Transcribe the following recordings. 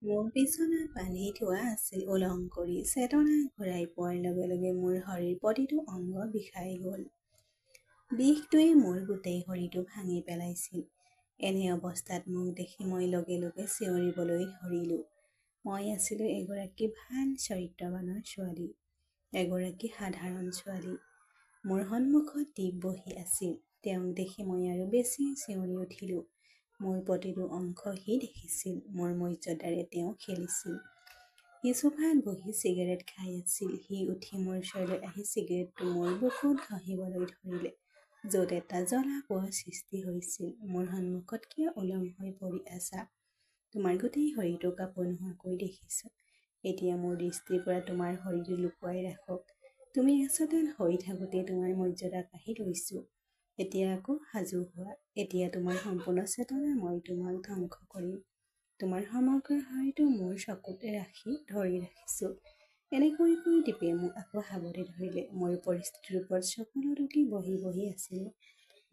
মোৰ বিচনাত বান্ধি থোৱা আছিল উলং কৰি চেতনা ঘূৰাই পোৱাৰ লগে লগে মোৰ শৰীৰ প্ৰতিটো অংগ বিষাই গ'ল। বিষটোৱে মোৰ গোটেই শৰীৰটো ভাঙি পেলাইছিল। এনে অৱস্থাত মোক দেখি মই লগে লগে চিঞৰিবলৈ ধৰিলোঁ। মই আছিলোঁ এগৰাকী ভাল চৰিত্ৰৱানৰ ছোৱালী, এগৰাকী সাধাৰণ ছোৱালী। মোৰ সন্মুখত দীপ বহি আছিল। তেওঁক দেখি মই আৰু বেছি চিঞৰি উঠিলোঁ। মোৰ প্ৰতিটো অংশ সি দেখিছিল। মোৰ মৰ্যাদাৰে তেওঁ খেলিছিল। সি চোফাত বহি চিগাৰেট খাই আছিল। সি উঠি মোৰ ওচৰলৈ আহি চিগাৰেটটো মোৰ বুকুত ঘঁহিবলৈ ধৰিলে, য'ত এটা জ্বলা পোৱাৰ সৃষ্টি হৈছিল। মোৰ সন্মুখত কিয় উলং হৈ পৰি আছা? তোমাৰ গোটেই শৰীৰটো কাপোৰ নোহোৱাকৈ দেখিছোঁ। এতিয়া মোৰ দৃষ্টিৰ পৰা তোমাৰ শৰীৰটো লুকুৱাই ৰাখক। তুমি অচেতন হৈ থাকোঁতে তোমাৰ মৰ্যাদা কাঢ়ি লৈছোঁ। এতিয়া আকৌ সাজু হোৱা। এতিয়া তোমাৰ সম্পূৰ্ণ চেতনা মই তোমাক ধ্বংস কৰিম। তোমাৰ সমগ্ৰ শৰীৰটো মোৰ চকুত ধৰি ৰাখিছোঁ। এনেকৈ কৈ দীপে মোক আকৌ সাৱটি ধৰিলে। মোৰ পৰিস্থিতিৰ ওপৰত চকুলো ঢুকি বহি বহি আছিলোঁ।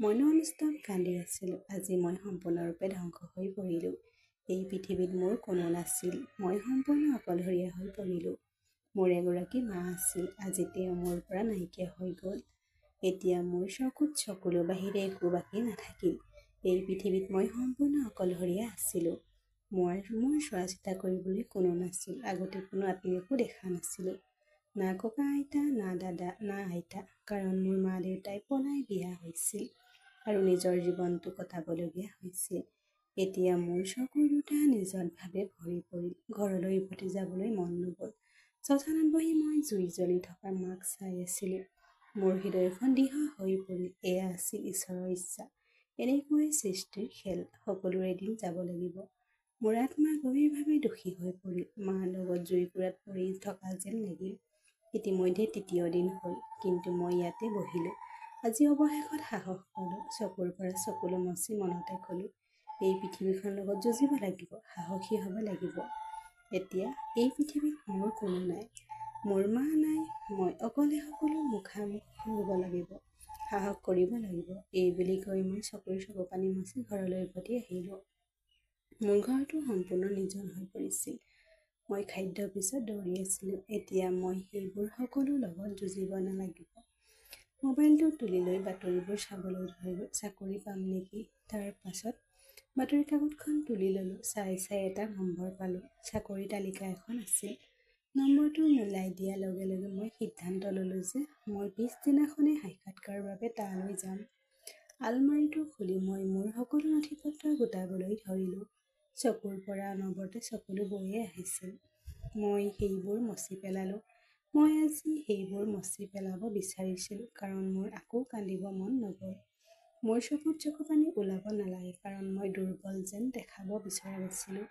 মই নন-ষ্টপ কান্দি আছিলোঁ। আজি মই সম্পূৰ্ণৰূপে ধ্বংস হৈ পৰিলোঁ। এই পৃথিৱীত মোৰ কোনো নাছিল। মই সম্পূৰ্ণ অকলশৰীয়া হৈ পৰিলোঁ। মোৰ এগৰাকী মা আছিল। আজি তেওঁ মোৰ পৰা নাইকিয়া হৈ গ'ল। এতিয়া মোৰ চকুত চকুলো বাহিৰে একো বাকী নাথাকিল। এই পৃথিৱীত মই সম্পূৰ্ণ অকলশৰীয়া আছিলোঁ। মোৰ চোৱা চিতা কৰিবলৈ কোনো নাছিল। আগতে কোনো আত্মীয়কো দেখা নাছিলোঁ। না ককা আইতা, না দাদা, না আইতা। কাৰণ মোৰ মা দেউতাই পলাই বিয়া হৈছিল আৰু নিজৰ জীৱনটো কটাবলগীয়া হৈছিল। এতিয়া মোৰ চকুৰ দুটা নীৰৱভাৱে ভৰি পৰিল। ঘৰলৈ উভতি যাবলৈ মন নগ'ল। শ্মশানত বহি মই জুই জ্বলি থকা মাক চাই আছিলোঁ। মোৰ হৃদয়খন দৃঢ় হৈ পৰিল। এয়া আছিল ঈশ্বৰৰ ইচ্ছা। এনেকৈ সৃষ্টিৰ খেল। সকলোৰে এদিন যাব লাগিব। মোৰ আত্মা গভীৰভাৱে দুখী হৈ পৰিল। মাৰ লগত জুইকুৰাত পৰি থকা যেন লাগিল। ইতিমধ্যে তৃতীয় দিন হ'ল, কিন্তু মই ইয়াতে বহিলোঁ। আজি অৱশেষত সাহস পালোঁ। চকুৰ পৰা চকুলো মচি মনতে ক'লোঁ, এই পৃথিৱীখনৰ লগত যুঁজিব লাগিব, সাহসী হ'ব লাগিব। এতিয়া এই পৃথিৱীত মোৰ কোনো নাই, মোৰ মা নাই। মই অকলে সকলো মুখামুখ হ'ব লাগিব, সাহস কৰিব লাগিব। এই বুলি কৈ মই চকু পানী মচি ঘৰলৈ উভতি আহিলোঁ। মোৰ ঘৰটো সম্পূৰ্ণ নিৰ্জন হৈ পৰিছিল। মই খাদ্যৰ পিছত দৌৰি আছিলোঁ। এতিয়া মই সেইবোৰ সকলো লগত যুঁজিব নালাগিব। মোবাইলটো তুলি লৈ বাতৰিবোৰ চাবলৈ ধৰিলোঁ। চাকৰি পাম নেকি? তাৰ পাছত বাতৰি কাকতখন তুলি ল'লোঁ। চাই এটা নম্বৰ পালোঁ। চাকৰি তালিকা এখন আছিল। নম্বৰটো মিলাই দিয়াৰ লগে লগে মই সিদ্ধান্ত ল'লোঁ যে মই পিছদিনাখনেই সাক্ষাৎকাৰৰ বাবে তালৈ যাম। আলমাৰীটো খুলি মই মোৰ সকলো নথিপত্ৰ গোটাবলৈ ধৰিলোঁ। চকুৰ পৰা অনবৰতে চকুলো বৈয়ে আহিছিল। মই সেইবোৰ মচি পেলালোঁ। মই আজি সেইবোৰ মচি পেলাব বিচাৰিছিলোঁ, কাৰণ মোৰ আকৌ কান্দিব মন নগ'ল। মোৰ চকুত চকুপানী ওলাব নালাগে, কাৰণ মই দুৰ্বল যেন দেখাব বিচৰা নাছিলোঁ।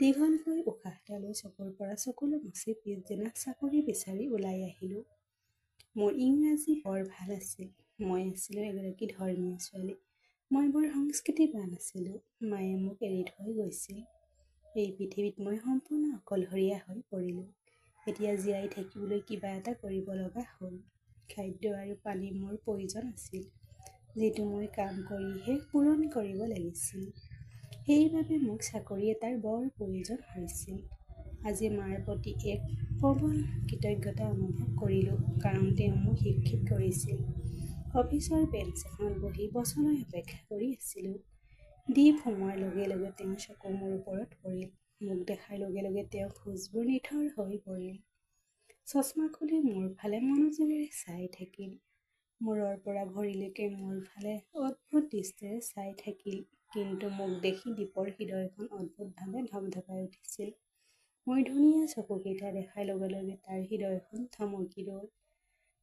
দীঘলকৈ উশাহ এটা লৈ চকুৰ পৰা চকুলো মচি পিছদিনা চাকৰি বিচাৰি ওলাই আহিলোঁ। মোৰ ইংৰাজী বৰ ভাল আছিল। মই আছিলোঁ এগৰাকী ধৰ্মীয় ছোৱালী। মই বৰ সংস্কৃতিবান আছিলোঁ। মায়ে মোক এৰি থৈ গৈছিল। এই পৃথিৱীত মই সম্পূৰ্ণ অকলশৰীয়া হৈ পৰিলোঁ। এতিয়া জীয়াই থাকিবলৈ কিবা এটা কৰিব লগা হ'ল। খাদ্য আৰু পানী মোৰ প্ৰয়োজন আছিল, যিটো মই কাম কৰিহে পূৰণ কৰিব লাগিছিল। সেইবাবে মোক চাকৰি এটাৰ বৰ প্ৰয়োজন হৈছিল। আজি মাৰ প্ৰতি এক প্ৰবল কৃতজ্ঞতা অনুভৱ কৰিলোঁ, কাৰণ তেওঁ মোক শিক্ষিত কৰিছিল। অফিচৰ বেঞ্চ এখনত বহি বছলৈ অপেক্ষা কৰি আছিলোঁ। দীপ সোমোৱাৰ লগে লগে তেওঁৰ চকু মোৰ ওপৰত পৰিল। মোক দেখাৰ লগে লগে তেওঁৰ খোজবোৰ নিথৰ হৈ পৰিল। চশমা খুলি মোৰ ফালে মনোযোগেৰে চাই থাকিল। মূৰৰ পৰা ভৰিলৈকে মোৰ ফালে অদ্ভুত দৃষ্টিৰে চাই থাকিল। কিন্তু মোক দেখি দীপৰ হৃদয়খন অদ্ভুতভাৱে ধপধপাই উঠিছিল। মই ধুনীয়া চকুকেইটা দেখাৰ লগে লগে তাৰ হৃদয়খন থমকি ৰ'ল।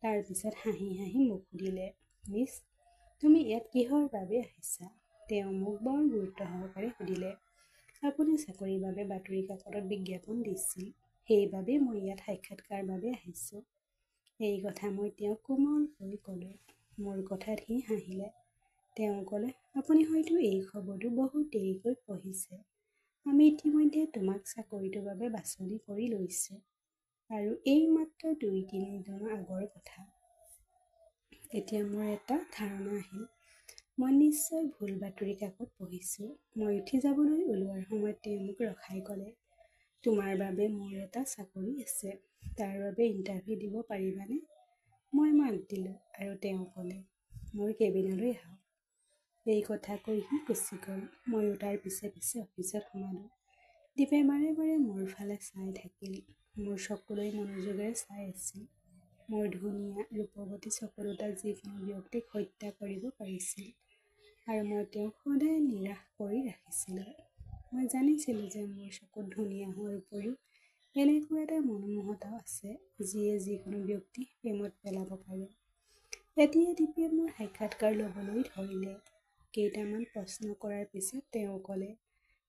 তাৰ পিছত হাঁহি হাঁহি মোক সুধিলে, মিছ, তুমি ইয়াত কিহৰ বাবে আহিছা? তেওঁ মোক বৰ গুৰুত্ব সহকাৰে সুধিলে। আপুনি চাকৰিৰ বাবে বাতৰি কাকতত বিজ্ঞাপন দিছিল। সেইবাবে মই ইয়াত সাক্ষাৎকাৰৰ বাবে আহিছোঁ। এই কথা মই তেওঁক কোমলকৈ ক'লোঁ। মোৰ কথাত সি হাঁহিলে। তেওঁ ক'লে, আপুনি হয়তো এই খবৰটো বহুত দেৰিকৈ পঢ়িছে। আমি ইতিমধ্যে তোমাক চাকৰিটোৰ বাবে বাছনি কৰি লৈছোঁ। আৰু এই মাত্ৰ 2-3 দিনৰ আগৰ কথা। এতিয়া মোৰ এটা ধাৰণা আহিল। মই নিশ্চয় ভুল বাতৰি কাকত পঢ়িছোঁ। মই উঠি যাবলৈ ওলোৱাৰ সময়ত তেওঁ মোক ৰখাই ক'লে, তোমাৰ বাবে মোৰ এটা চাকৰি আছে, তাৰ বাবে ইণ্টাৰভিউ দিব পাৰিবানে? মই মাত দিলোঁ আৰু তেওঁ ক'লে, মোৰ কেবিনলৈ আহক। এই কথা কৈ সি গুচি গ'ল। ময়ো তাৰ পিছে পিছে অফিচত সোমালোঁ। দীপে বাৰে বাৰে মোৰ ফালে চাই থাকিল, মোৰ চকুলৈ মনোযোগেৰে চাই আছিল। মোৰ ধুনীয়া ৰূপৱতী চকু দুটা যিকোনো ব্যক্তিক হত্যা কৰিব পাৰিছিল, আৰু মই তেওঁক সদায় নিৰাশ কৰি ৰাখিছিলোঁ। মই জানিছিলোঁ যে মোৰ চকুত ধুনীয়া হোৱাৰ উপৰিও এনেকুৱা এটা মনোমোহতাও আছে যিয়ে যিকোনো ব্যক্তি প্ৰেমত পেলাব পাৰে। এতিয়া দীপে মোৰ সাক্ষাৎকাৰ ল'বলৈ ধৰিলে। কেইটামান প্ৰশ্ন কৰাৰ পিছত তেওঁ ক'লে,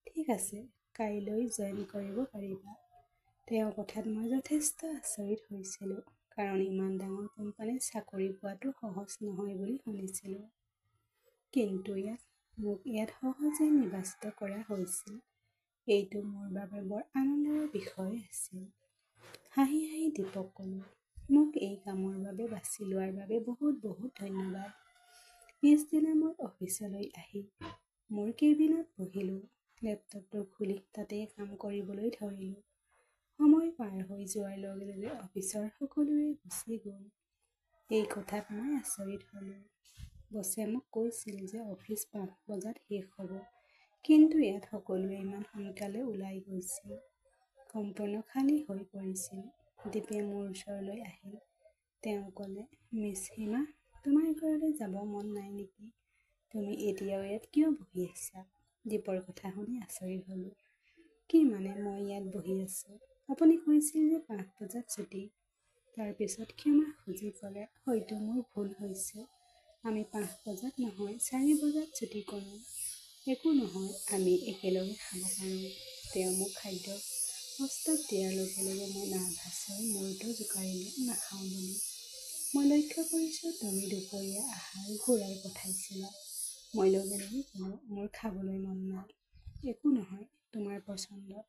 ঠিক আছে, কাইলৈ জইন কৰিব পাৰিবা। তেওঁৰ কথাত মই যথেষ্ট আচৰিত হৈছিলোঁ, কাৰণ ইমান ডাঙৰ কোম্পানীত চাকৰি পোৱাটো সহজ নহয় বুলি শুনিছিলোঁ। কিন্তু মোক ইয়াত সহজে নিৰ্বাচিত কৰা হৈছিল। এইটো মোৰ বাবে বৰ আনন্দৰ বিষয় আছিল। হাঁহি হাঁহি দীপক ক'লোঁ, মোক এই কামৰ বাবে বাছি লোৱাৰ বাবে বহুত বহুত ধন্যবাদ। পিছদিনা মই অফিচলৈ আহি মোৰ কেবিনত বহিলোঁ। লেপটপটো খুলি তাতেই কাম কৰিবলৈ ধৰিলোঁ। সময় পাৰ হৈ যোৱাৰ লগে লগে অফিচৰ সকলোৱে গুচি গ'ল। এই কথাত মই আচৰিত হ'লোঁ। বছে মোক কৈছিল যে অফিচ 5 বজাত শেষ হ'ব, কিন্তু ইয়াত সকলোৱে ইমান সোনকালে ওলাই গৈছিল। সম্পূৰ্ণ খালী হৈ পৰিছিল। দীপে মোৰ ওচৰলৈ আহিল। তেওঁ ক'লে, মিছ হিমা, তোমাৰ ঘৰলৈ যাব মন নাই নেকি? তুমি এতিয়াও ইয়াত কিয় বহি আছা? দীপৰ কথা শুনি আচৰিত হ'লোঁ। কি মানে মই ইয়াত বহি আছোঁ? আপুনি কৈছিল যে 5 বজাত ছুটী। তাৰ পিছত ক্ষমা খুজি ক'লে, হয়তো মোৰ ভুল হৈছে। আমি 5 বজাত নহয় 4 বজাত ছুটী কৰোঁ। একো নহয়, আমি একেলগে খাব পাৰোঁ। তেওঁ মোক খাদ্য প্ৰস্তাৱ দিয়াৰ লগে লগে মই নাৰ্ভাছ হৈ মূৰটো জোকাৰিলোঁ, নাখাওঁ বুলি। মই লক্ষ্য কৰিছোঁ তুমি দুপৰীয়া আহাৰ ঘূৰাই পঠাইছিলা। মই লগে লগে ক'লোঁ, মোৰ খাবলৈ মন নাই। একো নহয়, তোমাৰ পচন্দত।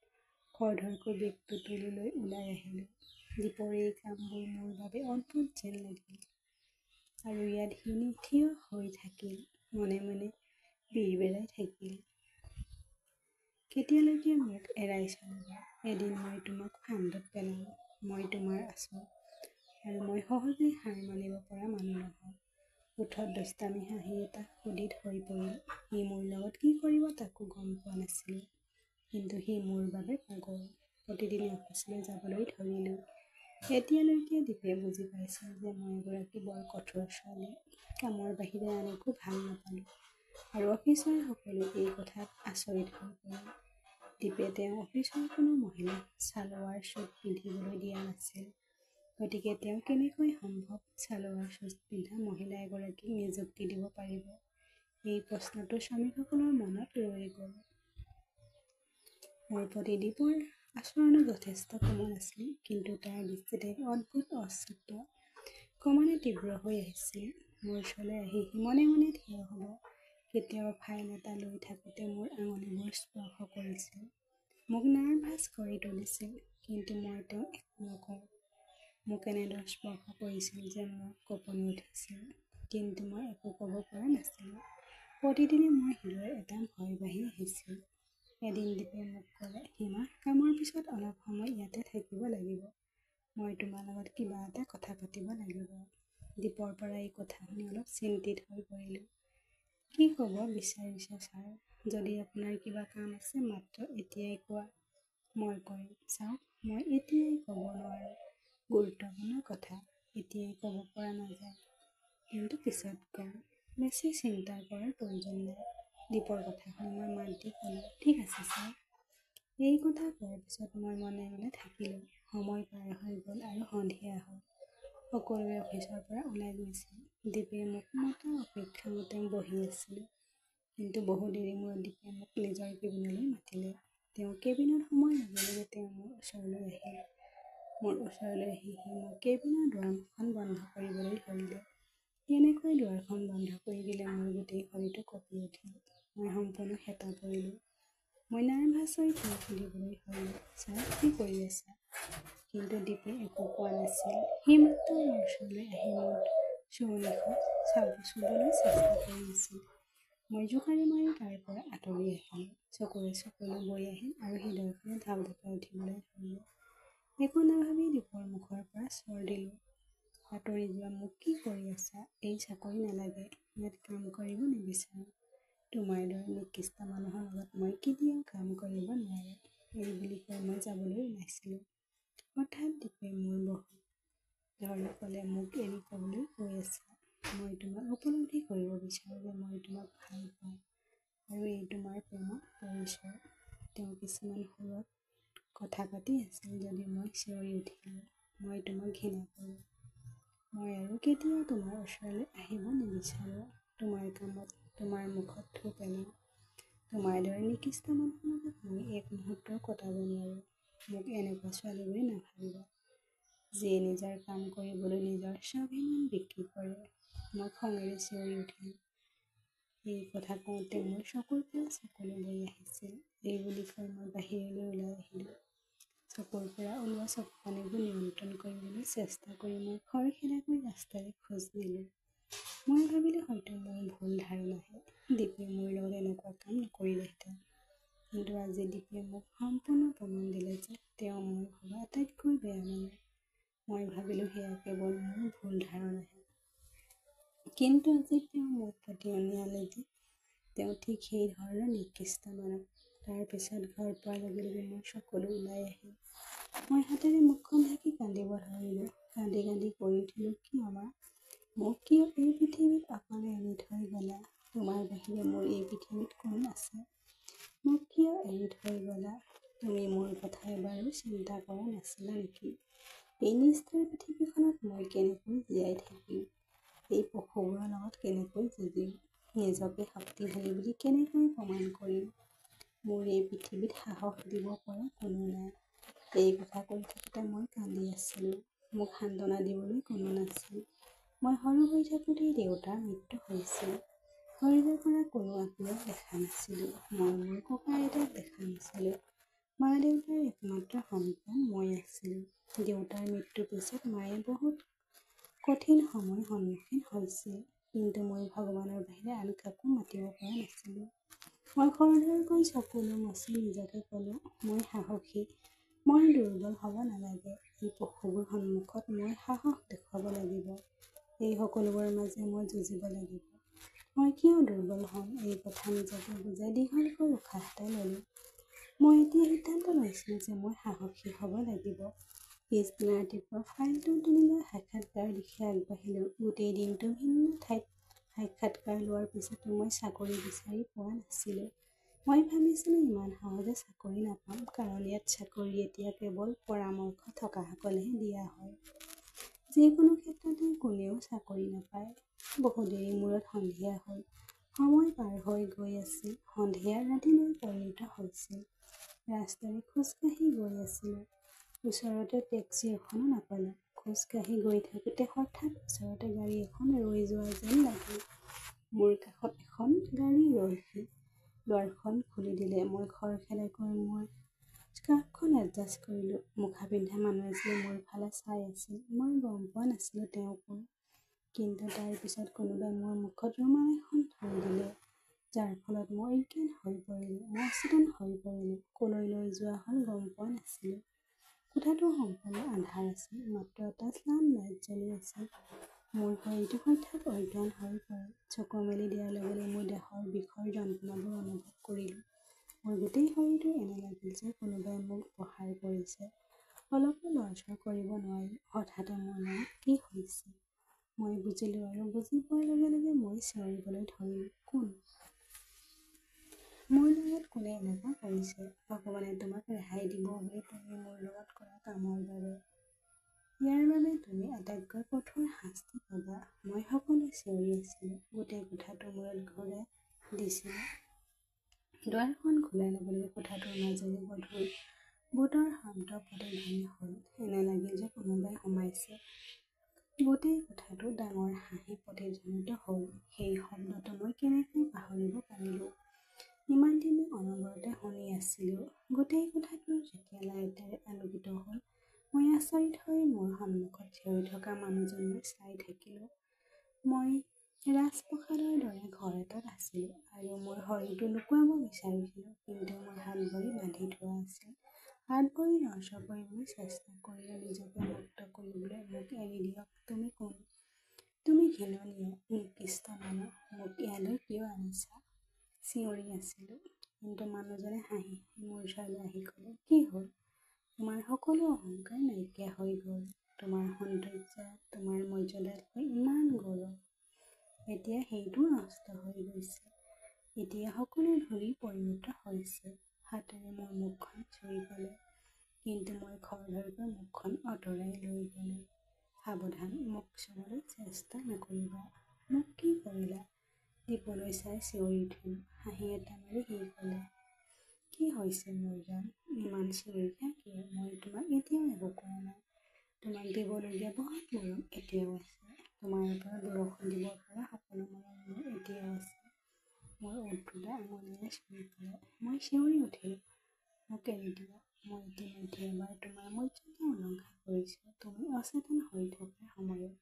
খৰধৰকৈ বেগটো তুলি লৈ ওলাই আহিলোঁ। দীপৰ এই কামবোৰ মোৰ বাবে অদ্ভুত যেন লাগিল। আৰু ইয়াত সি থিয় হৈ থাকিল, মনে মনে বিৰবেলাই থাকিল। কেতিয়ালৈকে মোক এৰাই চলিবা? এদিন মই তোমাক ফান্দত পেলাম। মই তোমাৰ আছোঁ, আৰু মই সহজে হাৰ মানিব পৰা মানুহ নহয়। ওঠত দুষ্টামি হাঁহি এটা সুদিত হৈ পৰিল। সি মোৰ লগত কি কৰিব তাকো গম পোৱা নাছিলোঁ, কিন্তু সি মোৰ বাবে পাগল। প্ৰতিদিনে অফিচলৈ যাবলৈ ধৰিলোঁ। এতিয়ালৈকে দীপে বুজি পাইছিল যে মই এগৰাকী বৰ কঠোৰ ছোৱালী। কামৰ বাহিৰে আন একো ভাল নাপালোঁ, আৰু অফিচৰ সকলো এই কথাত আচৰিত হৈ পৰিল। দীপে তেওঁ অফিচৰ কোনো মহিলাক ছালৱাৰ ছুট পিন্ধিবলৈ দিয়া নাছিল। গতিকে তেওঁ কেনেকৈ সম্ভৱ ছালৱাৰ ছুট পিন্ধা মহিলা এগৰাকীক নিযুক্তি দিব পাৰিব? এই প্ৰশ্নটো শ্ৰমিকসকলৰ মনত ৰৈ গ'ল। মোৰ প্ৰতি দীপৰ আচৰণো যথেষ্ট কোমল আছিল, কিন্তু তাৰ দৃষ্টিত এক অদ্ভুত অস্তিত্ব ক্ৰমান্বয়ে তীব্ৰ হৈ আহিছিল। মোৰ ওচৰলৈ আহি সি মনে মনে থিয় হ'ব। কেতিয়াবা ফাইল এটা লৈ থাকোঁতে মোৰ আঙুলিবোৰ স্পৰ্শ কৰিছিল, মোক নাৰ্ভাছ কৰি তুলিছিল, কিন্তু মই তেওঁক একো নকওঁ। মোক এনেদৰে স্পৰ্শ কৰিছিল যে মোৰ কঁপনি উঠিছিল, কিন্তু মই একো ক'ব পৰা নাছিলোঁ। প্ৰতিদিনে মোৰ হৃদয়ত এটা ভয় বাঢ়ি আহিছিল। এদিন দীপে মোক ক'লে, হিমা, কামৰ পিছত অলপ সময় ইয়াতে থাকিব লাগিব। মই তোমাৰ লগত কিবা এটা কথা পাতিব লাগিব। দীপৰ পৰা এই কথা শুনি অলপ চিন্তিত হৈ পৰিলোঁ। কি ক'ব বিচাৰিছে ছাৰ? যদি আপোনাৰ কিবা কাম আছে মাত্ৰ এতিয়াই কোৱা, মই কৰিম। চাওক, মই এতিয়াই ক'ব নোৱাৰোঁ। গুৰুত্বপূৰ্ণ কথা, এতিয়াই ক'ব পৰা নাযায়, কিন্তু পিছত ক'ম। বেছি চিন্তা কৰাৰ প্ৰয়োজন নাই। দীপৰ কথা শুনি মই মাত দি ক'লোঁ, ঠিক আছে ছাৰ। এই কথা কোৱাৰ পিছত মই মনে মনে থাকিলোঁ। সময় পাৰ হৈ গ'ল আৰু সন্ধিয়া হ'ল। সকলোৱে অফিচৰ পৰা ওলাই গৈছিল। দীপে মোক মতা অপেক্ষা মতে বহি আছিলোঁ, কিন্তু বহু দেৰি মূৰত দীপে মোক নিজৰ কেবিনলৈ মাতিলে। তেওঁ কেবিনত সোমোৱাৰ লগে লগে তেওঁ মোৰ ওচৰলৈ আহিল। মোৰ ওচৰলৈ আহি সি মোৰ কেবিনৰ দুৱাৰখন বন্ধ কৰিবলৈ ধৰিলে। এনেকৈ দুৱাৰখন বন্ধ কৰি দিলে মোৰ গোটেই শৰীৰটো কঁপি উঠিল। মই সম্পূৰ্ণ হেতা পৰিলোঁ। মই নাৰ্ভাছ হৈ তেওঁক সুধিবলৈ ধৰিলোঁ, ছাৰ, কি কৰি আছা? কিন্তু দীপে একো কোৱা নাছিল। সি মাত্ৰ মোৰ ওচৰলৈ আহি মোৰ চুবলৈ চেষ্টা কৰি আছিল। মই জোকাৰি মাৰি তাৰ পৰা আঁতৰি আহিলোঁ। চকুৰে চকুলো বৈ আহিল আৰু হৃদয়খনে ঢাল ঢাপাই উঠিবলৈ ধৰিলে। একো নাভাবি দীপৰ মুখৰ পৰা চৰ দিলোঁ। আঁতৰি যোৱা, মোক কি কৰি আছা? এই চাকৰি নালাগে, ইয়াত কাম কৰিব নিবিচাৰোঁ। তোমাৰ দৰে নিকৃষ্ট মানুহৰ লগত মই কেতিয়াও কাম কৰিব নোৱাৰোঁ। এই বুলি কৈ মই যাবলৈ ওলাইছিলোঁ। হঠাৎ দীপে মোৰ বহুত ধৰি ক'লে, মোক এৰি ক'বলৈ কৈ আছা। মই তোমাক উপলব্ধি কৰিব বিচাৰোঁ যে মই তোমাক ভাল পাওঁ আৰু এই তোমাৰ প্ৰেমৰ পৰিচয়। তেওঁ কিছুমান সুৰত কথা পাতি আছিল যদিও মই চিঞৰি উঠিলোঁ, মই তোমাক ঘৃণা কৰোঁ। মই আৰু কেতিয়াও তোমাৰ ওচৰলৈ আহিব নিবিচাৰোঁ। তোমাৰ কামত, তোমাৰ মুখত থু পেলাওঁ। তোমাৰ দৰে নিকৃষ্ট মানুহৰ লগত মই এক মুহূৰ্তও কটাব নোৱাৰোঁ। মোক এনেকুৱা ছোৱালী বুলি নাভাবিবা, যিয়ে নিজৰ কাম কৰিবলৈ নিজৰ স্বাভিমান বিক্ৰী কৰে। মই খঙেৰে চিঞৰি উঠিলোঁ। এই কথা কওঁতে মোৰ চকুৰ পৰা চকুলো বৈ আহিছিল। এই বুলি কৈ মই বাহিৰলৈ ওলাই আহিলোঁ। চকুৰ পৰা ওলোৱা চকুপানীবোৰ নিয়ন্ত্ৰণ কৰিবলৈ চেষ্টা কৰি মই খৰখেদাকৈ ৰাস্তাৰে খোজ দিলোঁ। মই ভাবিলোঁ হয়তো মোৰ ভুল ধাৰণাহে, দীপে মোৰ লগত এনেকুৱা কাম নকৰিলেহেঁতেন। কিন্তু আজি দীপে মোক সম্পূৰ্ণ প্ৰমাণ দিলে যে তেওঁ মই ভবা আটাইতকৈ বেয়া মানুহ। মই ভাবিলোঁ সেয়া কেৱল মোৰ ভুল ধাৰণাহে। কিন্তু আজি তেওঁ মোৰ প্ৰতি অনিয়ালে যে তেওঁ ঠিক সেই ধৰণৰ নিকৃষ্ট মানুহ। তাৰ পিছত ঘৰ পোৱাৰ লগে লগে মোৰ চকুলো ওলাই আহিল। মই হাতেৰে মুখখন ঢাকি কান্দিব ধৰিলোঁ। কান্দি কান্দি কৈ উঠিলোঁ, কিয় মা? মোক কিয় এই পৃথিৱীত অকলে এৰি থৈ গলা? তোমাৰ বাহিৰে মোৰ এই পৃথিৱীত কোন আছে? মোক কিয় এৰি থৈ গলা? তুমি মোৰ কথা এবাৰো চিন্তা কৰা নাছিলা নেকি? এই নিষ্ঠুৰ পৃথিৱীখনত মই কেনেকৈ জীয়াই থাকিম? এই পশুবোৰৰ লগত কেনেকৈ যুঁজিম? নিজকে শক্তিশালী বুলি কেনেকৈ প্ৰমাণ কৰিম? মোৰ এই পৃথিৱীত সাহস দিব পৰা কোনো নাই। এই কথা কৈ থাকোঁতে মই কান্দি আছিলোঁ। মোক সান্তনা দিবলৈ কোনো নাছিল। মই সৰু হৈ থাকোঁতেই দেউতাৰ মৃত্যু হৈছিল। শৰীৰৰ পৰা কোনো আত্মীয়ক দেখা নাছিলোঁ। মই মোৰ ককা আইতাক দেখা নাছিলোঁ। মা দেউতাৰ একমাত্ৰ সন্তান মই আছিলোঁ। দেউতাৰ মৃত্যুৰ পিছত মায়ে বহুত কঠিন সময়ৰ সন্মুখীন হৈছিল। কিন্তু মই ভগৱানৰ বাহিৰে আন কাকো মাতিব পৰা নাছিলোঁ। মই খৰধৰকৈ চকুলো মচি নিজকে ক'লোঁ, মই সাহসী, মই দুৰ্বল হ'ব নালাগে। এই পশুবোৰ সন্মুখত মই সাহস দেখুৱাব লাগিব। এই সকলোবোৰৰ মাজে মই যুঁজিব লাগিব। মই কিয় দুৰ্বল হ'ম? এই কথা নিজকে বুজাই দীঘলকৈ উশাহ এটা ল'লোঁ। মই এতিয়া সিদ্ধান্ত লৈছিলোঁ যে মই সাহসী হ'ব লাগিব। পিছদিনা ৰাতিপুৱা ফাইলটো তুলি লৈ সাক্ষাৎকাৰৰ দিশে আগবাঢ়িলোঁ। গোটেই দিনটো ভিন্ন ঠাইত সাক্ষাৎকাৰ লোৱাৰ পিছতো মই চাকৰি বিচাৰি পোৱা নাছিলোঁ। মই ভাবিছিলোঁ ইমান সহজে চাকৰি নাপাম, কাৰণ ইয়াত চাকৰি এতিয়া কেৱল পৰামৰ্শ থকাসকলেহে দিয়া হয়। যিকোনো ক্ষেত্ৰতে কোনেও চাকৰি নাপায়। বহু দেৰি মূৰত সন্ধিয়া হ'ল। সময় পাৰ হৈ গৈ আছিল। সন্ধিয়া ৰাতিলৈ পৰিণত হৈছিল। ৰাস্তাৰে খোজকাঢ়ি গৈ আছিলোঁ। ওচৰতে টেক্সি এখনো নাপালোঁ। খোজকাঢ়ি গৈ থাকোঁতে হঠাৎ ওচৰতে গাড়ী এখন ৰৈ যোৱা যেন লাগিল। মোৰ কাষত এখন গাড়ী ৰৈছিল। দুৱাৰখন খুলি দিলে। মই খৰখেদাকৈ মোৰ স্কাৰ্ফখন এডজাষ্ট কৰিলোঁ। মুখা পিন্ধা মানুহ এজনে মোৰ ফালে চাই আছিল। মই গম পোৱা নাছিলোঁ তেওঁ কোন। কিন্তু তাৰ পিছত কোনোবাই মোৰ মুখত ৰুমাল এখন থৈ দিলে, যাৰ ফলত মই অজ্ঞান হৈ পৰিলোঁ। মই অচেতন হৈ পৰিলোঁ। কলৈ লৈ যোৱা হ'ল গম পোৱা নাছিলোঁ। কোঠাটো সম্পূৰ্ণ আন্ধাৰ আছিল। মাত্ৰ এটা ম্লান লাইট জ্বলি আছিল। মোৰ শৰীৰটো হঠাৎ অজ্ঞান হৈ পৰিল। চকু মেলি দিয়াৰ লগে লগে মোৰ দেহৰ বিষৰ যন্ত্ৰণাবোৰ অনুভৱ কৰিলোঁ। মোৰ গোটেই শৰীৰটো এনে লাগিল যে কোনোবাই মোক প্ৰহাৰ কৰিছে। অলপো লৰচৰ কৰিব নোৱাৰিলোঁ। হঠাতে মোৰ মনত কি হৈছে মই বুজিলোঁ আৰু বুজি পোৱাৰ লগে লগে মই চিঞৰিবলৈ ধৰিলোঁ, কোন? মোৰ লগত কোনে এনেকুৱা কৰিছে? ভগৱানে তোমাক ৰেহাই দিব বুলি তুমি মোৰ লগত কৰা কামৰ বাবে। ইয়াৰ বাবে তুমি আটাইতকৈ কঠোৰ শাস্তি পাবা। মই সকলোৱে চিঞৰি আছিলোঁ। গোটেই কোঠাটো মূৰত ঘূৰাই দিছিলোঁ। দুৱাৰখন খোলাৰ লগে লগে কোঠাটোৰ মাজেৰে গধুৰ বুটৰ শব্দ প্ৰতিধ্বনি হ'ল। এনে লাগিল যে কোনোবাই সোমাইছে। গোটেই কোঠাটো ডাঙৰ হাঁহি প্ৰতিধ্বনিত হ'ল। সেই শব্দটো মই কেনেকৈ পাহৰিব পাৰিলোঁ? ইমান দিনে অনবৰতে শুনি আছিলোঁ। গোটেই কোঠাটো যেতিয়া লাইটেৰে আলোকিত হ'ল, মই আচৰিত হৈ মোৰ সন্মুখত থিয় হৈ থকা মানুহজনলৈ চাই থাকিলোঁ। মই ৰাজপ্ৰসাদৰ দৰে ঘৰ এটাত আছিলোঁ আৰু মই শৰীৰটো লুকুৱাব বিচাৰিছিলোঁ, কিন্তু মোৰ হাত ভৰি বান্ধি থোৱা আছিল। হাত ভৰি লৰচৰ কৰিবলৈ চেষ্টা কৰিলে নিজকে মুক্ত কৰিবলৈ। মোক এৰি দিয়ক, তুমি কোন? তুমি ঘৃণনীয়, নিকৃষ্ট মানুহ, মোক ইয়ালৈ কিয় আনিছা? চিঞৰি আছিলোঁ, কিন্তু মানুহজনে হাঁহি মোৰ ওচৰলৈ আহি ক'লে, কি হ'ল? তোমাৰ সকলো অহংকাৰ নাইকিয়া হৈ গ'ল। তোমাৰ সৌন্দৰ্য, তোমাৰ মৰ্যাদাতকৈ ইমান গৌৰৱ, এতিয়া সেইটো নষ্ট হৈ গৈছে। এতিয়া সকলো ধূলি পৰিণত হৈছে। হাতেৰে মোৰ মুখখন চুই গ'লে, কিন্তু মই খৰধৰকৈ মুখখন আঁতৰাই লৈ গ'লো। সাৱধান, মোক চুবলৈ চেষ্টা নকৰিবা। মোক কি কৰিলা? দীপলৈ চাই চিঞৰি উঠিলোঁ। হাঁহি এটা মাৰি সি ক'লে, কি হৈছে মোৰ জান? ইমান চিঞৰিছা কিয়? মই তোমাক এতিয়াও একো কোৱা নাই। তোমাক দিবলগীয়া বহুত মৰম এতিয়াও আছে। তোমাৰ ওপৰত বৰষুণ দিব পৰা সকলো মৰম মোৰ এতিয়াও আছে। মোৰ ওঠ দুটা আঙুলিৰে চুই ক'লে। মই চিঞৰি উঠিলোঁ, মোক এৰি দিয়া। মই ইতিমধ্যে এবাৰ তোমাৰ মৰ্যাদা উলংঘা কৰিছোঁ। তুমি অচেতন হৈ থকাৰ সময়ত।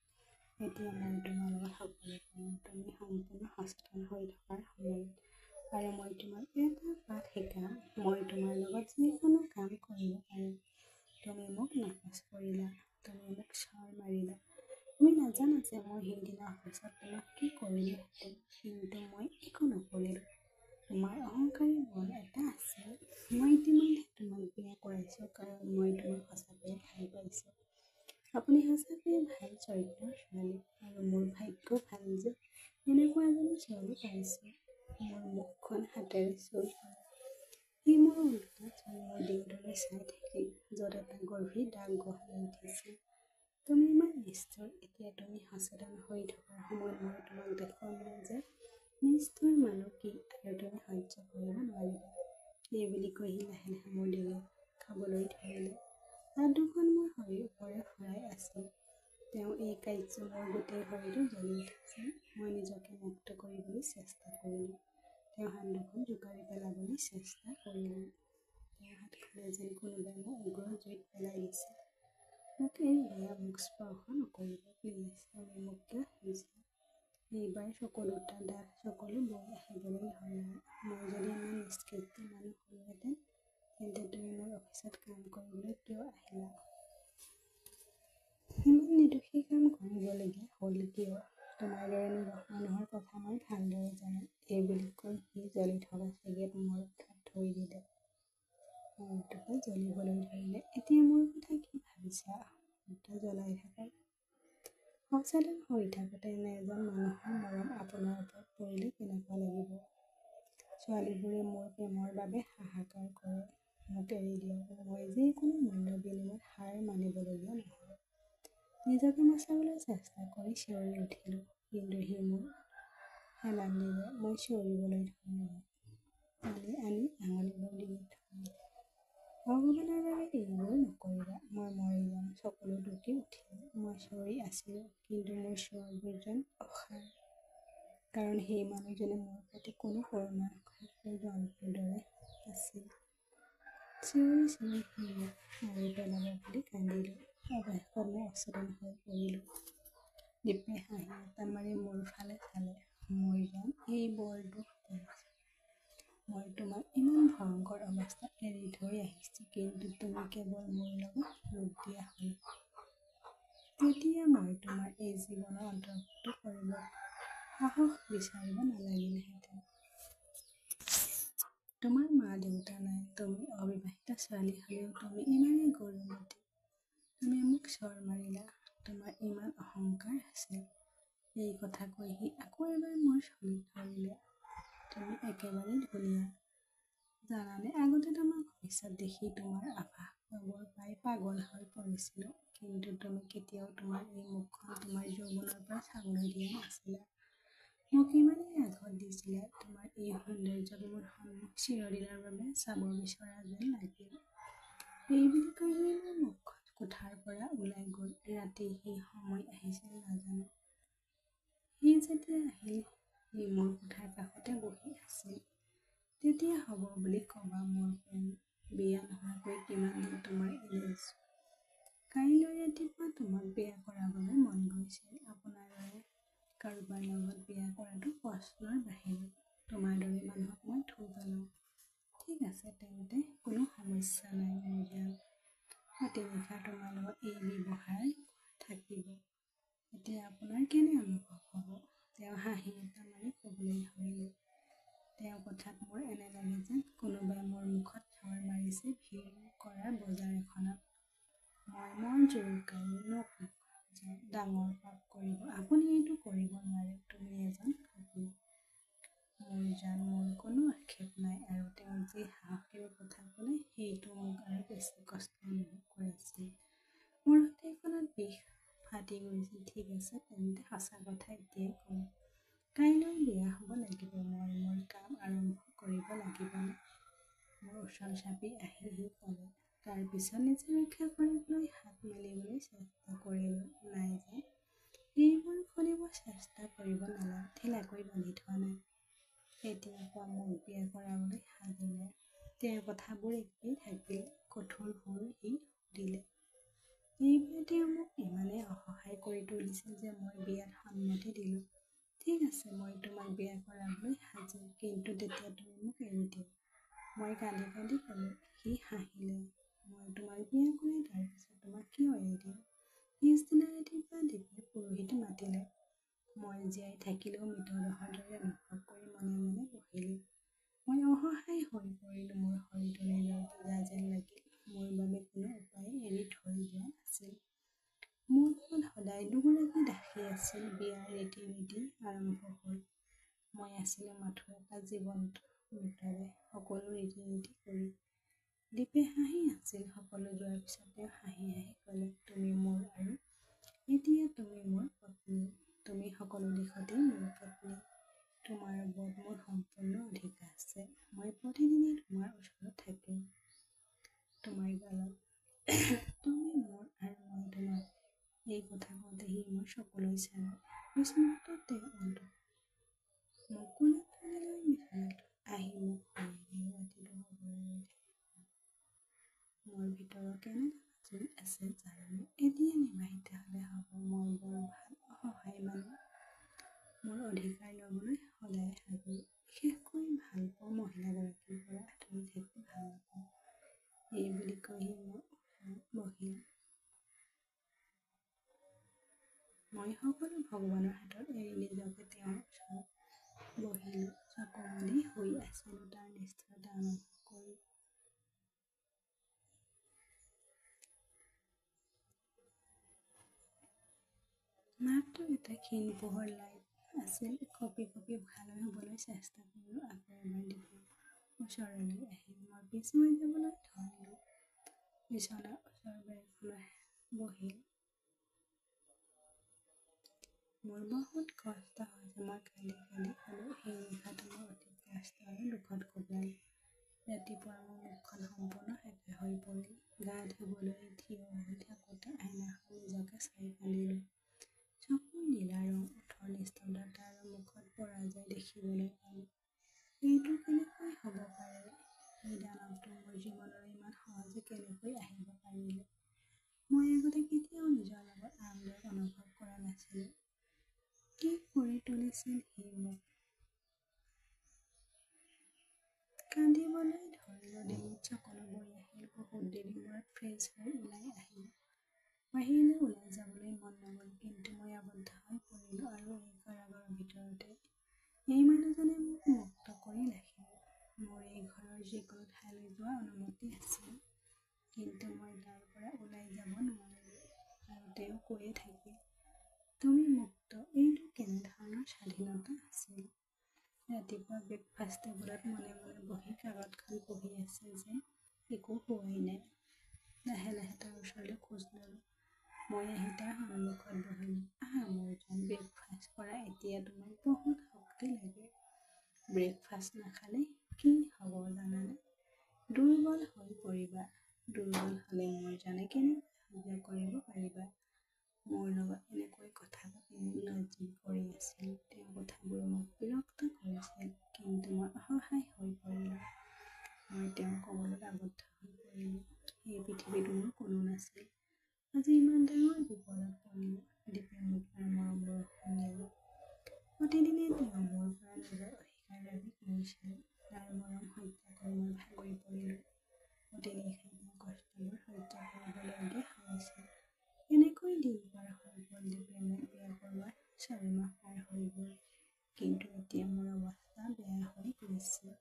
এতিয়া মই তোমাৰ লগত সকলো কৰিম, তুমি সম্পূৰ্ণ সচেতন হৈ থকাৰ সময়ত। আৰু মই তোমাক এটা পাঠ শিকাম। মই তোমাৰ লগত যিকোনো কাম কৰিব পাৰিম। তুমি মোক নাকচ কৰিলা, তুমি মোক চৰ মাৰিলা। তুমি নাজানা যে মই সেইদিনা অফিচত তোমাক কি কৰিলোহেঁতেন, কিন্তু মই একো নকৰিলোঁ। তোমাৰ অহংকাৰী মন এটা আছিল। মই ইতিমধ্যে তোমাক বিয়া কৰাইছোঁ, কাৰণ মই তোমাক সঁচাকৈয়ে ভাল পাইছোঁ। আপুনি সঁচাকৈয়ে ভাল চৰিত্ৰৰ ছোৱালী, আৰু মোৰ ভাগ্য ভাল যে এনেকুৱা এজনী ছোৱালী পাইছোঁ। মোৰ মুখখন হাতেৰে চুই ক'লে। সি মোৰ ওলোটা চুই মোৰ ডিঙিটোলৈ চাই থাকিল, য'ত এটা গভীৰ দাগ গঢ় লৈ উঠিছিল। তুমি ইমান নিষ্ঠুৰ। এতিয়া তুমি সচেতন হৈ থকাৰ সময়ত মই তোমাক দেখুৱাম যে নিষ্ঠুৰ মানুহ কি, আৰু তুমি সহ্য কৰিব নোৱাৰিবা। এইবুলি কৈ সি লাহে লাহে মোৰ ডিঙিত খাবলৈ ধৰিলে। হাত দুখন মোৰ শৰীৰৰ ওপৰে ফুৰাই আছিল। তেওঁ এই কাৰ্য মোৰ গোটেই শৰীৰটো জ্বলি উঠিছিল। মই নিজকে মুক্ত কৰিবলৈ চেষ্টা কৰিলোঁ। তেওঁ হাত দুখন জোকাৰি পেলাবলৈ চেষ্টা কৰিলোঁ। তেওঁৰ হাতখনে যেন কোনোবাই মোক উগ্ৰ জুইত পেলাই দিছে। মোক এৰি দিয়া, মোক স্পৰ্শ নকৰিব, প্লিজ। তুমি মোক কিয় এৰিছা? এইবাৰ চকু দুটা ডাঠ চকুলো বৈ আহিবলৈ ধৰিলে। মই যদি ইমান নিষ্কৃষ্ট মানুহ হ'লোহেঁতেন, তেন্তে তুমি মোৰ অফিচত কাম কৰিবলৈ কিয় আহিলা? ইমান নিৰ্দোষী কাম কৰিবলগীয়া হ'ল কিয়? তোমাৰ দৰে নিৰহ মানুহৰ কথা মই ভালদৰে জানো। এইবুলি কৈ সি জ্বলি থকা চিগাৰেট মোৰ ওঠত থৈ দিলে। মোৰ ওঠটো জ্বলিবলৈ ধৰিলে। এতিয়া মোৰ কথা কি ভাবিছা? ওঠ জ্বলাই থাকা। সচেতন হৈ থাকোঁতে এনে এজন মানুহৰ মৰম আপোনাৰ ওপৰত পৰিলে কেনেকুৱা লাগিব? ছোৱালীবোৰে মোৰ প্ৰেমৰ বাবে হাহাকাৰ কৰে। মোক এৰি দিয়ক। মই যিকোনো মূল্যৰ বিনিময়ত হাৰ মানিবলগীয়া নহয়। নিজকে বচাবলৈ চেষ্টা কৰি চিঞৰি উঠিলোঁ, কিন্তু সি মোৰ হেলান দিলে। মই চিঞৰিবলৈ ধৰিলোঁ। টানি আনি আঙুলিবোৰ ডিঙিত ধৰিলে। ভগৱানৰ বাবে এইবোৰ নকৰিবা। মই মৰি যাম। চকুলো টুকি উঠিল। মই চিঞৰি আছিলোঁ, কিন্তু মোৰ চিঞৰবোৰ যেন অসাৰ। কাৰণ সেই মানুহজনে মোৰ প্ৰতি কোনো কৰুণা নকৰাকৈ জন্তুৰ দৰে আছিল। চিঞৰি চিঞৰি সি মোক মাৰি পেলাব বুলি কান্দিলোঁ। অৱশেষত মই অচেতন হৈ পৰিলোঁ। দীপে হাঁহি এটা মাৰি মোৰ ফালে চালে। মোৰ জান, এই বৰ দুখ পাইছোঁ। মই তোমাক ইমান ভয়ংকৰ অৱস্থাত এৰি থৈ আহিছোঁ, কিন্তু তুমি কেৱল মোৰ লগত যোগ দিয়া হ'ল। তেতিয়া মই তোমাৰ এই জীৱনৰ অন্তৰ্ভুক্ত কৰিব সাহস বিচাৰিব নালাগিলহেঁতেন। তোমাৰ মা দেউতা নাই, তুমি অবিবাহিত ছোৱালী হ'লেও তুমি ইমানেই গৌৰৱতী। তুমি মোক চৰ মাৰিলা। তোমাৰ ইমান অহংকাৰ আছে। এই কথা কৈ সি আকৌ এবাৰ মোৰ চুলিত ধৰিলে। তুমি একেবাৰে ধুনীয়া। জানানে, আগতে তোমাক ভৱিষ্যত দেখি তোমাৰ আভাস পাই পাগল হৈ পৰিছিলোঁ, কিন্তু তুমি কেতিয়াও তোমাৰ এই মুখখন তোমাৰ যৌৱনৰ পৰা চাবলৈ দিয়া নাছিলা। মোক ইমানেই আঘাত দিছিলা, তোমাৰ এই সৌন্দৰ্যক মোৰ সন্মুখ চিৰদিনৰ বাবে চাব বিচৰা যেন লাগিল। এইবুলি কৈ সি মোৰ মুখখন কোঠাৰ পৰা ওলাই গ'ল। ৰাতি সেই সময় আহিছিল নাজানো। সি যেতিয়া আহিল, সি মোৰ কোঠাৰ কাষতে বহি আছিল। তেতিয়া হ'ব বুলি ক'বা মোৰ প্ৰেম। বিয়া নোহোৱাকৈ কিমান দিন তোমাৰ এনে আছোঁ। কাইলৈ ৰাতিপুৱা তোমাক বিয়া কৰাবলৈ মন গৈছে। আপোনাৰ দৰে কাৰোবাৰ লগত বিয়া প্ৰশ্নৰ বাহিৰত তোমাৰ দৰে মানুহক মই থৈ পেলাওঁ। ঠিক আছে তেন্তে, কোনো সমস্যা নাই মোৰ জান। অতিনিশা তোমাৰ লগত এই ব্যৱহাৰ থাকিব। এতিয়া আপোনাৰ কেনে অনুভৱ হ'ব? তেওঁ হাঁহি এটা মাৰি ক'বলৈ ধৰিলে। তেওঁৰ কথাত মোৰ এনে লাগে যেন কোনোবাই মোৰ মুখত থৰ মাৰিছে ভিৰ কৰা বজাৰ এখনত। মই জোৰকাৰি নকওঁ যে ডাঙৰ পাপ কৰিব। আপুনি এইটো কৰিব নোৱাৰে। তুমি এজন সপোন। মোৰ জান, মোৰ কোনো আক্ষেপ নাই। আৰু তেওঁ যি সাহসেৰে কথা ক'লে সেইটো মোক আৰু বেছি কষ্ট অনুভৱ কৰাইছিল। মোৰ হৃদয়খনত বিষ ফাটি গৈছিল। ঠিক আছে তেন্তে, সঁচা কথা এতিয়াই কওঁ। কাইলৈ বিয়া হ'ব লাগিব। মই মোৰ কাম আৰম্ভ কৰিব লাগিবনে? মোৰ ওচৰ চাপি আহি সি ক'লে। তাৰ পিছত নিজে ৰক্ষা কৰিবলৈ হাত মেলিবলৈ চেষ্টা কৰিলোঁ। নাই যে এইবোৰ খুলিব চেষ্টা কৰিব নালাগে। ঢিলাকৈ বান্ধি থোৱা নাই। এতিয়াৰ পৰা মোক বিয়া কৰাবলৈ সাজিলে। তেওঁৰ কথাবোৰ একেই থাকিল। কঠোৰ হৈ সি সুধিলে। এইবাৰ তেওঁ মোক ইমানেই অসহায় কৰি তুলিছিল যে মই বিয়াত সন্মতি দিলোঁ। ঠিক আছে, মই তোমাক বিয়া কৰাবলৈ সাজু। কিন্তু তেতিয়া তুমি মোক এৰি দিয়া। মই কান্দি কান্দি ক'লো। সি হাঁহিলে। মই তোমাক বিয়া কৰি তাৰ পিছত তোমাক কিয় এৰি দিম? পিছদিনা ৰাতিপুৱা দীপে পুৰোহিত মাতিলে। মই জীয়াই থাকিলেও মৃতদেহৰ দৰে অনুভৱ কৰি মনে মনে বহিলোঁ। মই অসহায় হৈ পৰিলোঁ। মোৰ শৰীৰটো নিজৰ পূজা যেন লাগিল। মোৰ বাবে কোনো উপায় এৰি থৈ যোৱা নাছিল। মোৰ লগত সদায় দুগৰাকী দাসী আছিল। বিয়াৰ ৰীতি-নীতি আৰম্ভ হ'ল। মই আছিলোঁ মাথো এটা জীৱন্ত মৃতদেহ, সকলো ৰীতি-নীতি কৰি। দীপে হাঁহি আছিল। সকলো যোৱাৰ পিছত তেওঁ হাঁহি হাঁহি ক'লে, তুমি মোৰ আৰু এতিয়া তুমি মোৰ পত্নী। তুমি সকলো দিশতেই মোৰ পত্নী। তোমাৰ ওপৰত মোৰ সম্পূৰ্ণ অধিকাৰ আছে। মই প্ৰতিদিনে তোমাৰ ওচৰত থাকিম, তোমাৰ গালত। তুমি মোৰ আৰু মই তোমাৰ। এই কথা কওঁতে সি মোৰ চকুলৈ চালে। বিস্ময়ত তেওঁ মোক কোলাত তুলি লৈ বিচনাত আহি মোক শুৱাই দিলে। ৰাতিটো শুবলৈ ৰৈ থাকিলোঁ। মোৰ ভিতৰত কেনেদৰে জুই আছে জানোনে? এতিয়া নিবাহিত হ'লে হ'ব। মই বৰ ভাল অসহায় মানুহ। মোৰ অধিকাৰ ল'বলৈ সদায় সাজু। বিশেষকৈ ভালপোৱা মহিলাগৰাকীৰ পৰা আঁতৰি থাকি ভাল নাপাওঁ। এই বুলি কৈ সি মোৰ ওচৰত বহিল। মই সকলো ভগৱানৰ হাতত এৰি নিজকে তেওঁৰ ওচৰত বহিলোঁ। চকু মুদি শুই আছিলোঁ তাৰ নিষ্ঠুৰতা অনুভৱ কৰি। মাত্ৰ এটা ক্ষীণ পোহৰ লাইট আছিল। কঁপি কঁপি ভালৈ শুবলৈ চেষ্টা কৰিলোঁ। আকৌ এবাৰ দীপৰ ওচৰলৈ আহিল। মই পিছুৱাই যাবলৈ ধৰিলোঁ। বিচনাৰ ওচৰৰ বেৰখনত বহিল। মোৰ বহুত কষ্ট হৈছে। মই কান্দি কান্দি ক'লো। সেই নিশাটো মোৰ অতি কষ্ট আৰু দুখত কোবাল। ৰাতিপুৱা মোৰ মুখখন সম্পূৰ্ণ সেকা হৈ পৰিল। গা ধুবলৈ থিয় হৈ থাকোঁতে আইনাখনত নিজকে চাই কান্দিলোঁ। চকুৰ নীলা ৰং, ওঠৰ নিষ্ঠুৰতা আৰু মুখত পৰাজয় দেখিবলৈ পালোঁ। এইটো কেনেকৈ হ'ব পাৰে? এই দানৱটো মোৰ জীৱনলৈ ইমান সহজে কেনেকৈ আহিব পাৰিলে? মই আগতে কেতিয়াও নিজৰ লগত আৰামদায়ক অনুভৱ কৰা নাছিলোঁ। কি কৰি তুলিছিল সি মোক? কান্দিবলৈ ধৰিলোঁ। ডিঙিত চকলো বৈ আহিল। বহুত দেৰি মূৰত ফ্ৰেছ হৈ ওলাই আহিলোঁ। বাহিৰলৈ ওলাই যাবলৈ মন নগ'ল। কিন্তু মই আবদ্ধ হৈ পৰিলোঁ আৰু এই কাৰাগাৰৰ ভিতৰতে। এই মানুহজনে মোক মুক্ত কৰি ৰাখিব। মোৰ এই ঘৰৰ যিকোনো ঠাইলৈ যোৱাৰ অনুমতি আছিল। কিন্তু মই তাৰ পৰা ওলাই যাব নোৱাৰিলোঁ। আৰু তেওঁ কৈয়ে থাকিল, তুমি মুক্ত। এইটো কেনেধৰণৰ স্বাধীনতা আছিল? ৰাতিপুৱা ব্ৰেকফাষ্ট টেবুলত মনে মনে বহি কাগজখন পঢ়ি আছে যে একো হোৱাই নাই। লাহে লাহে তাৰ ওচৰলৈ খোজ ল'লোঁ। মই আহি তাৰ সন্মুখত বহিলোঁ। আহা মোৰ জান, ব্ৰেকফাষ্ট কৰা। এতিয়া তোমাক বহুত শক্তি লাগে। ব্ৰেকফাষ্ট নাখালে কি হ'ব জানানে? দুৰ্বল হৈ পৰিবা। দুৰ্বল হ'লে মোৰ জানে কেনেকৈ সহ্য কৰিব পাৰিবা? মোৰ লগত এনেকৈ কথা পাতি মোক লজ্জিত কৰি আছিল। তেওঁৰ কথাবোৰে মোক বিৰক্ত কৰিছিল। কিন্তু মই অসহায় হৈ পৰিলোঁ। মই তেওঁক ক'বলৈ আবদ্ধ হৈ পৰিলোঁ। এই পৃথিৱীত মোৰ কোনো নাছিল। আজি ইমান ডাঙৰ বিপদত পৰিলোঁ। দীপে মোক তাৰ মৰম বৰষুণ দিলে। প্ৰতিদিনে তেওঁ মোৰ পৰা নিজৰ অধিকাৰ দাবী কৰিছিল। তাৰ মৰম হত্যা কৰি মই ভাগৰি পৰিলোঁ। প্ৰতিনিশাই তেওঁ কষ্টবোৰ সহ্য কৰিবলগীয়া হৈছিল। এনেকৈ দিন পাৰ হৈ গ'ল। দীপে মোক বিয়া কৰোৱাৰ 4 মাহ পাৰ হৈ গ'ল। কিন্তু এতিয়া মোৰ অৱস্থা বেয়া হৈ গৈছে।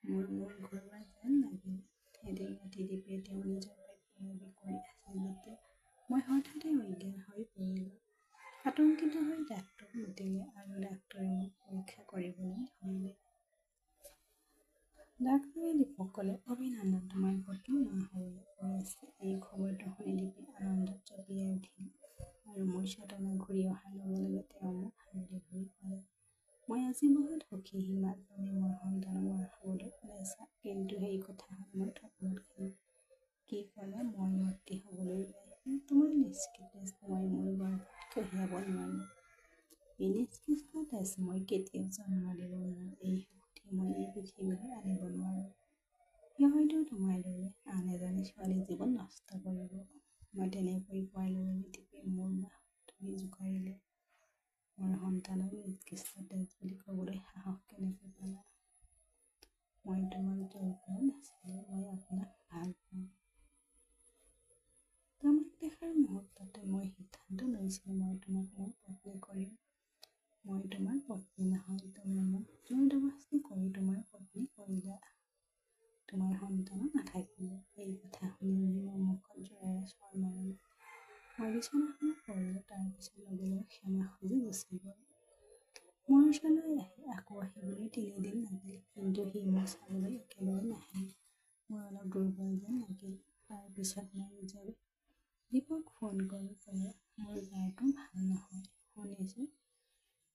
মোৰ মূৰ ঘূৰোৱা যেন লাগিল। এদিন ৰাতি দীপে তেওঁ নিজৰ প্ৰাপ্য দাবী কৰি আছিল যেতিয়া মই হঠাতে অজ্ঞান হৈ পৰিলোঁ। আতংকিত হৈ ডাক্তৰক মাতিলে আৰু ডাক্তৰে মোক পৰীক্ষা কৰিবলৈ ধৰিলে। ডাক্তৰে দীপক ক'লে, অভিনন্দন, তোমাৰ পুত্ৰ মা হ'বলৈ গৈ আছে। এই খবৰটো শুনি দীপে আনন্দত জঁপিয়াই উঠিল আৰু মোৰ চেতনা ঘূৰি অহাৰ লগে লগে তেওঁ মোক সাৱটি ধৰি ক'লে, মই আজি বহুত সুখী হিমা, তুমি মোৰ সন্তানক মাৰ হ'বলৈ ওলাইছা। কিন্তু সেই কথা শুনি মই থতমত খালোঁ। কি ক'লে মই মাতৃ হ'বলৈ ওলাইছোঁ? তোমাৰ নিষ্কৃত তেজ মই মোৰ গৰ্ভত কঢ়িয়াব নোৱাৰোঁ। বিনিষ্কৃত তেজ মই কেতিয়াও জন্ম দিব নোৱাৰোঁ। এই শিশুটি মই এই পৃথিৱীলৈ আনিব নোৱাৰোঁ। সি হয়তো তোমাৰ দৰে আন এজনী ছোৱালীৰ জীৱন নষ্ট কৰিব। মই তেনেকৈ কোৱাৰ লগে লগে দীপে মোৰ বাহুত ধৰি জোকাৰিলে। মোৰ সন্তানক নিষ্কৃত তেজ বুলি ক'বলৈ সাহস কেনেকৈ পালা? মই তোমাক জোৰ কৰা নাছিলোঁ। মই আপোনাক ভাল পাওঁ। তোমাক দেখাৰ মুহূৰ্ততে মই সিদ্ধান্ত লৈছিলোঁ মই তোমাক মোৰ পত্নী কৰিম। মই তোমাৰ পত্নী নহয়। তুমি মোক জোৰ জবৰদস্তি কৰি তোমাৰ পত্নী কৰিলা। তোমাৰ সন্তানো নাথাকিব। এই কথা শুনি মোৰ মুখত জোৰেৰে চৰ মাৰিলে। মই বিচনাখনত পৰিলোঁ। তাৰ পিছত লগে লগে ক্ষমা খুজি গুচি গ'ল। মোৰ ওচৰলৈ আকৌ আহিবলৈ 3 দিন লাগিল। কিন্তু সি মোক চাবলৈ একেবাৰে নাহিল। মোৰ অলপ দুৰ্বল যেন লাগিল। তাৰ পিছত মই নিজে দীপক ফোন কৰি ক'লো, মোৰ গাটো ভাল নহয়। শুনিছোঁ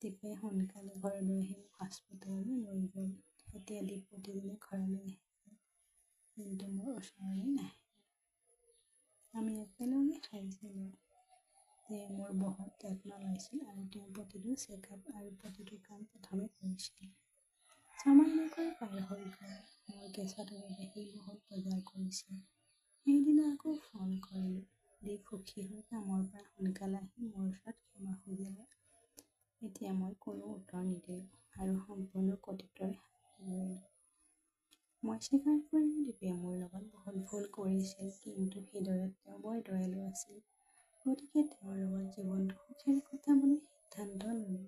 দীপে সোনকালে ঘৰলৈ আহি মোক হাস্পতাললৈ লৈ গ'ল। এতিয়া দীপ প্ৰতিদিনে ঘৰলৈ আহিছিল, কিন্তু মোৰ ওচৰলৈ নাহিল। আমি একেলগে খাইছিলোঁ। তেওঁ মোৰ বহুত যত্ন লৈছিল আৰু তেওঁ প্ৰতিটো চেকআপ আৰু প্ৰতিটো কাম প্ৰথমে কৰিছিল। 6 মাহ এনেকৈ পাৰ হৈ গ'ল। মোৰ কেঁচুৱাটোৰ বাবে সি বহুত বজাৰ কৰিছিল। সেইদিনা আকৌ ফোন কৰিলোঁ। দীপ সুখী হৈ কামৰ পৰা সোনকালে আহি মোৰ ওচৰত ক্ষমা খুজিলে। এতিয়া মই কোনো উত্তৰ নিদিলোঁ আৰু সম্পূৰ্ণ কটুতাৰে সাৱটি ধৰিলোঁ। মই স্বীকাৰ কৰিলোঁ দীপে মোৰ লগত বহুত ভুল কৰিছিল, কিন্তু হৃদয়ত তেওঁ বৰ দয়ালু আছিল। গতিকে তেওঁৰ লগত জীৱনটো সুখেৰে কটাবলৈ সিদ্ধান্ত ল'লোঁ।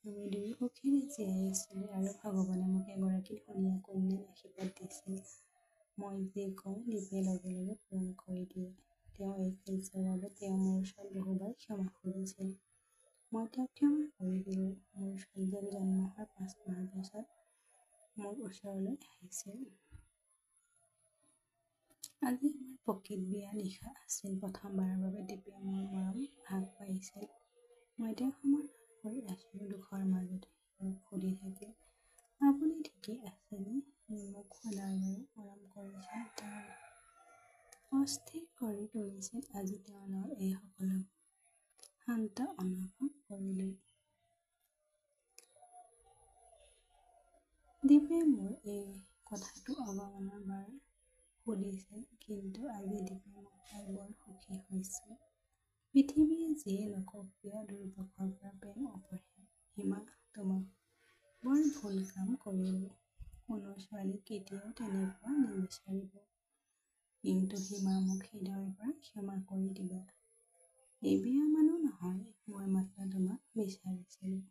আমি দুয়ো সুখেৰে জীয়াই আছিলোঁ আৰু ভগৱানে মোক এগৰাকী ধুনীয়া কন্যাৰ আশীৰ্বাদ দিছিল। মই যি কওঁ দীপে লগে লগে পূৰণ কৰি দিয়ে। তেওঁ এই কাৰ্যৰ বাবে তেওঁ মোৰ ওচৰত বহুবাৰ ক্ষমা খুজিছিল। মই তেওঁক ক্ষমা কৰি দিলোঁ। মোৰ ছোৱালীজন জন্ম হোৱাৰ 5 মাহৰ পাছত মোৰ ওচৰলৈ আহিছিল। আজি আমাৰ প্ৰকৃত বিয়াৰ নিশা আছিল। প্ৰথমবাৰৰ বাবে দীপে মোৰ মৰম ভাগ পাইছিল। মই তেওঁক সমৰ্থন কৰি আছিলোঁ। দুখৰ মাজতে সি মোক সুধি থাকিল, আপুনি ঠিকেই আছেনে? সি মোক সদাৰ দৰে মৰম কৰিছিল। তেওঁৰ অস্থিৰ কৰি তুলিছিল। আজি তেওঁৰ লগত এই সকলোবোৰ শান্ত অনুভৱ কৰিলোঁ। দীপে মোৰ এই কথাটো অগণন বাৰ সুধিছিল, কিন্তু আজি দীপে মোক পাই বৰ সুখী হৈছিল। পৃথিৱীয়ে যিয়ে নকওক কিয় দুৰ্বাসৰ পৰা প্ৰেম অপহৰে। হিমা, তোমাক বৰ ভুল কাম কৰিলোঁ। কোনো ছোৱালী কেতিয়াও তেনেকুৱা নিবিচাৰিব। কিন্তু হিমা, মোক হৃদয়ৰ পৰা ক্ষমা কৰি দিবা। এই বিয়া মানুহ নহয়। মই মাত্ৰ তোমাক বিচাৰিছিলোঁ।